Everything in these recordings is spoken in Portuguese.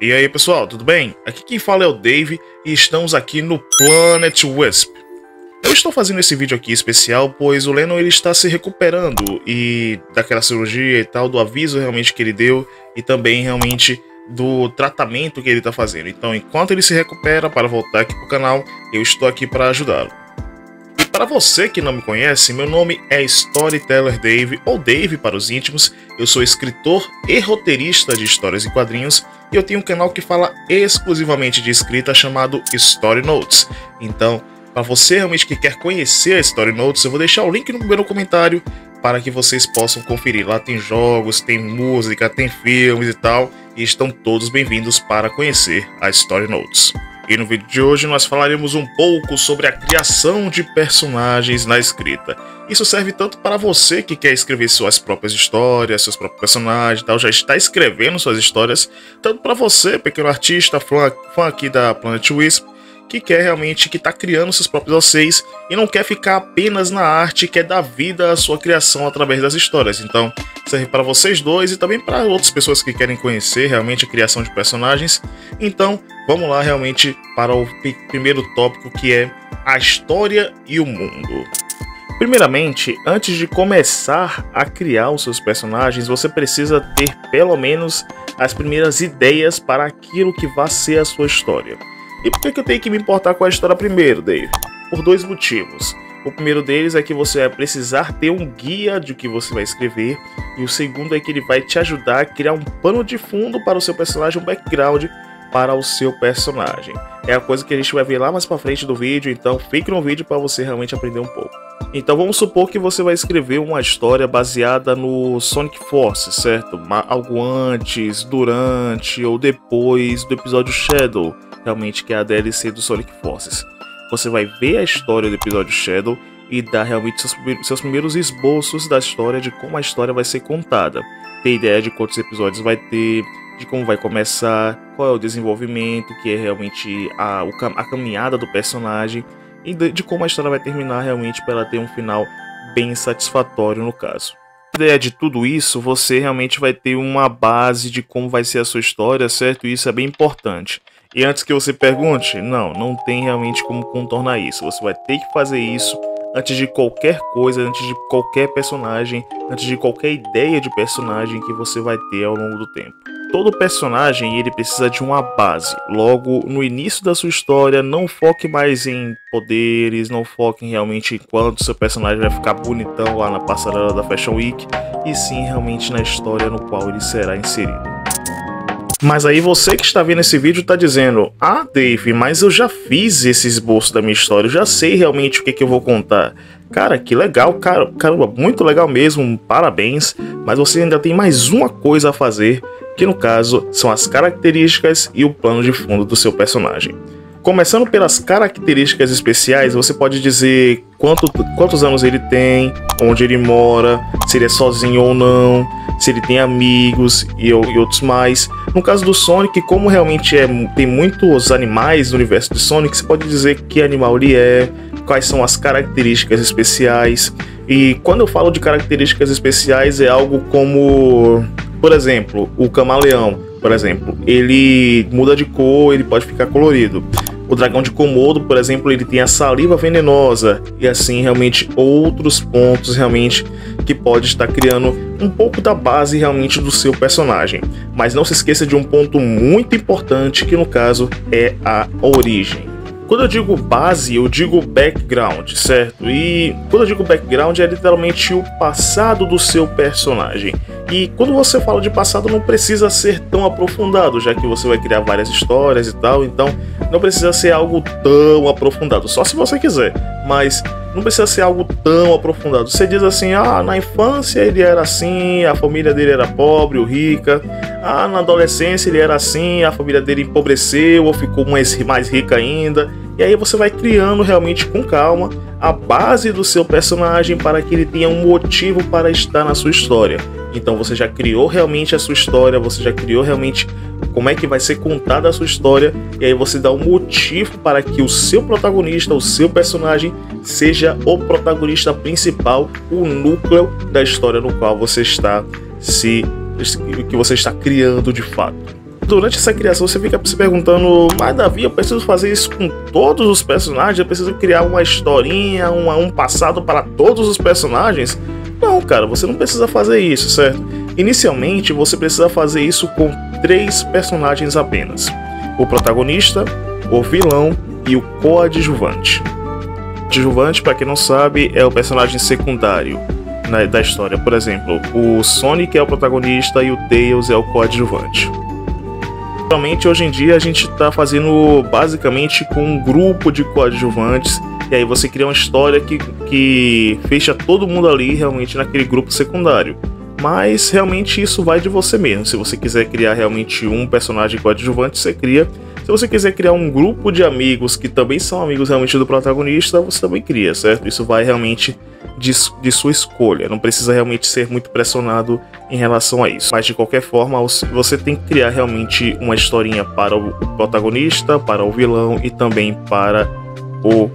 E aí pessoal, tudo bem? Aqui quem fala é o Dave e estamos aqui no Planet Wisp. Eu estou fazendo esse vídeo aqui especial pois o Lennon ele está se recuperando e daquela cirurgia e tal, do aviso realmente que ele deu e também realmente do tratamento que ele está fazendo. Então enquanto ele se recupera para voltar aqui para o canal, eu estou aqui para ajudá-lo. E para você que não me conhece, meu nome é Storyteller Dave, ou Dave para os íntimos. Eu sou escritor e roteirista de histórias em quadrinhos e eu tenho um canal que fala exclusivamente de escrita chamado Story Notes. Então, para você realmente que quer conhecer a Story Notes, eu vou deixar o link no primeiro comentário para que vocês possam conferir. Lá tem jogos, tem música, tem filmes e tal, e estão todos bem-vindos para conhecer a Story Notes. E no vídeo de hoje nós falaremos um pouco sobre a criação de personagens na escrita. Isso serve tanto para você que quer escrever suas próprias histórias, seus próprios personagens e tal, já está escrevendo suas histórias, tanto para você, pequeno artista, fã aqui da Planet Wisp, que quer realmente, que está criando seus próprios OCs e não quer ficar apenas na arte, quer dar vida à sua criação através das histórias. Então, serve para vocês dois e também para outras pessoas que querem conhecer realmente a criação de personagens. Então, vamos lá realmente para o primeiro tópico, que é a história e o mundo. Primeiramente, antes de começar a criar os seus personagens, você precisa ter pelo menos as primeiras ideias para aquilo que vai ser a sua história. E por que eu tenho que me importar com a história primeiro, Dave? Por dois motivos. O primeiro deles é que você vai precisar ter um guia de que você vai escrever, e o segundo é que ele vai te ajudar a criar um pano de fundo para o seu personagem, um background para o seu personagem. É a coisa que a gente vai ver lá mais pra frente do vídeo, então fique no vídeo para você realmente aprender um pouco. Então vamos supor que você vai escrever uma história baseada no Sonic Force, certo? Algo antes, durante ou depois do episódio Shadow, realmente que é a DLC do Sonic Forces. Você vai ver a história do episódio Shadow e dar realmente seus primeiros esboços da história, de como a história vai ser contada. Ter ideia de quantos episódios vai ter, de como vai começar, qual é o desenvolvimento, que é realmente a caminhada do personagem, e de como a história vai terminar realmente para ela ter um final bem satisfatório no caso. A ideia de tudo isso, você realmente vai ter uma base de como vai ser a sua história, certo? E isso é bem importante. E antes que você pergunte, não tem realmente como contornar isso. Você vai ter que fazer isso antes de qualquer coisa, antes de qualquer personagem, antes de qualquer ideia de personagem que você vai ter ao longo do tempo. Todo personagem ele precisa de uma base. Logo, no início da sua história, não foque mais em poderes, não foque realmente em quanto seu personagem vai ficar bonitão lá na passarela da Fashion Week, e sim realmente na história no qual ele será inserido. Mas aí você que está vendo esse vídeo está dizendo: ah, Dave, mas eu já fiz esse esboço da minha história, eu já sei realmente o que eu vou contar. Cara, que legal, caramba, muito legal mesmo, parabéns, mas você ainda tem mais uma coisa a fazer, que no caso são as características e o plano de fundo do seu personagem. Começando pelas características especiais, você pode dizer quantos anos ele tem, onde ele mora, se ele é sozinho ou não, se ele tem amigos e outros mais. No caso do Sonic, como realmente tem muitos animais no universo de Sonic, você pode dizer que animal ele é, quais são as características especiais. E quando eu falo de características especiais, é algo como, por exemplo, o camaleão, por exemplo, ele muda de cor, ele pode ficar colorido. O dragão de Komodo, por exemplo, ele tem a saliva venenosa, e assim realmente outros pontos realmente que pode estar criando um pouco da base realmente do seu personagem. Mas não se esqueça de um ponto muito importante, que no caso é a origem. Quando eu digo base, eu digo background, certo? E quando eu digo background, é literalmente o passado do seu personagem. E quando você fala de passado, não precisa ser tão aprofundado, já que você vai criar várias histórias e tal, então não precisa ser algo tão aprofundado, só se você quiser, mas não precisa ser algo tão aprofundado. Você diz assim: ah, na infância ele era assim, a família dele era pobre ou rica, ah, na adolescência ele era assim, a família dele empobreceu ou ficou mais rica ainda. E aí você vai criando realmente com calma a base do seu personagem para que ele tenha um motivo para estar na sua história. Então você já criou realmente a sua história, você já criou realmente como é que vai ser contada a sua história, e aí você dá um motivo para que o seu protagonista, o seu personagem, seja o protagonista principal, o núcleo da história no qual você está criando de fato. durante essa criação você fica se perguntando, mas Davi, eu preciso fazer isso com todos os personagens? Eu preciso criar uma historinha, um passado para todos os personagens? Não, cara, você não precisa fazer isso, certo? Inicialmente, você precisa fazer isso com 3 personagens apenas: o protagonista, o vilão e o coadjuvante. Coadjuvante, para quem não sabe, é o personagem secundário da história. Por exemplo, o Sonic é o protagonista e o Tails é o coadjuvante. Realmente, hoje em dia, a gente está fazendo basicamente com um grupo de coadjuvantes, e aí você cria uma história que fecha todo mundo ali realmente naquele grupo secundário. Mas realmente isso vai de você mesmo. Se você quiser criar realmente um personagem coadjuvante, você cria. Se você quiser criar um grupo de amigos que também são amigos realmente do protagonista, você também cria, certo? Isso vai realmente de sua escolha. Não precisa realmente ser muito pressionado em relação a isso. Mas de qualquer forma, você tem que criar realmente uma historinha para o protagonista, para o vilão e também para o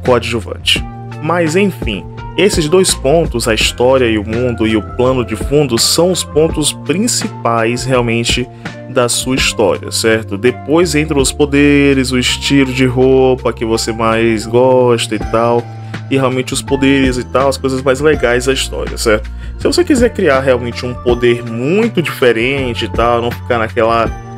coadjuvante. Mas enfim, esses 2 pontos, a história e o mundo e o plano de fundo, são os pontos principais realmente da sua história, certo? Depois entram os poderes, o estilo de roupa que você mais gosta e tal, e realmente os poderes e tal, as coisas mais legais da história, certo? Se você quiser criar realmente um poder muito diferente e tal, não ficar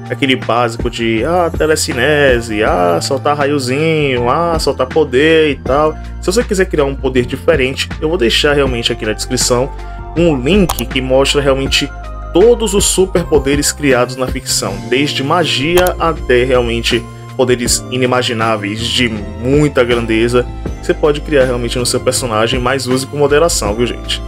aquele básico de telecinese, soltar raiozinho, soltar poder e tal. Se você quiser criar um poder diferente, eu vou deixar realmente aqui na descrição um link que mostra realmente todos os superpoderes criados na ficção, desde magia até realmente poderes inimagináveis de muita grandeza. Você pode criar realmente no seu personagem, mas use com moderação, viu, gente?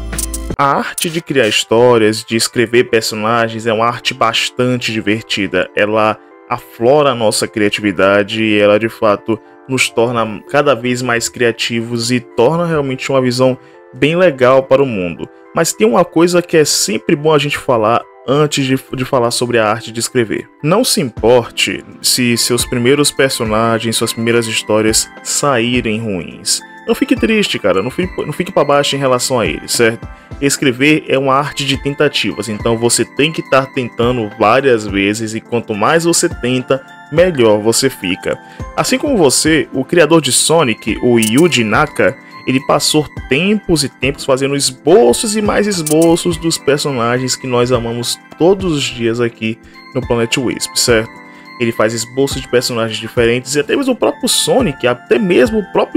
A arte de criar histórias, de escrever personagens, é uma arte bastante divertida. Ela aflora a nossa criatividade e ela de fato nos torna cada vez mais criativos e torna realmente uma visão bem legal para o mundo. Mas tem uma coisa que é sempre bom a gente falar antes de falar sobre a arte de escrever. Não se importe se seus primeiros personagens, suas primeiras histórias saírem ruins. Não fique triste, cara, não fique para baixo em relação a ele, certo? Escrever é uma arte de tentativas, então você tem que estar tentando várias vezes e quanto mais você tenta, melhor você fica. Assim como você, o criador de Sonic, o Yuji Naka, ele passou tempos e tempos fazendo esboços e mais esboços dos personagens que nós amamos todos os dias aqui no Planet Wisp, certo? Ele faz esboços de personagens diferentes e até mesmo o próprio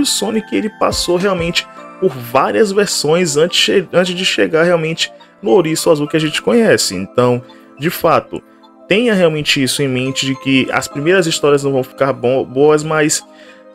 Sonic, ele passou realmente por várias versões antes de chegar realmente no ouriço azul que a gente conhece. Então, de fato, tenha realmente isso em mente, de que as primeiras histórias não vão ficar boas, mas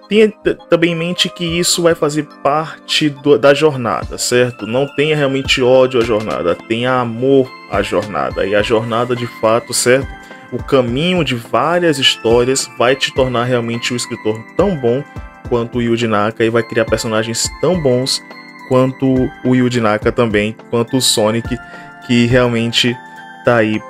tenha também em mente que isso vai fazer parte da jornada, certo? Não tenha realmente ódio à jornada, tenha amor à jornada. E a jornada de fato, certo? O caminho de várias histórias vai te tornar realmente um escritor tão bom quanto o Yuji Naka e vai criar personagens tão bons quanto o Yuji Naka também, quanto o Sonic, que realmente tá aí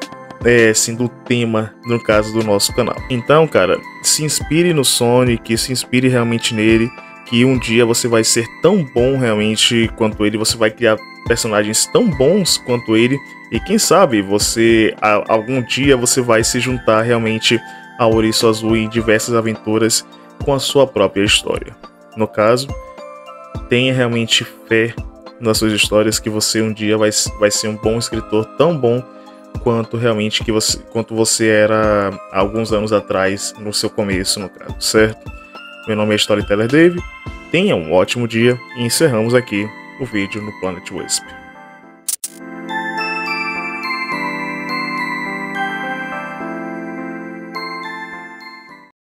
sendo o tema, no caso do nosso canal. Então, cara, se inspire no Sonic, se inspire realmente nele, que um dia você vai ser tão bom realmente quanto ele, você vai criar personagens tão bons quanto ele, e quem sabe algum dia você vai se juntar realmente ao Ouriço Azul em diversas aventuras com a sua própria história. No caso, tenha realmente fé nas suas histórias, que você um dia vai ser um bom escritor, tão bom quanto realmente quanto você era há alguns anos atrás, no seu começo, no caso, certo? Meu nome é Storyteller Dave, tenha um ótimo dia e encerramos aqui o vídeo no Planet Wisp.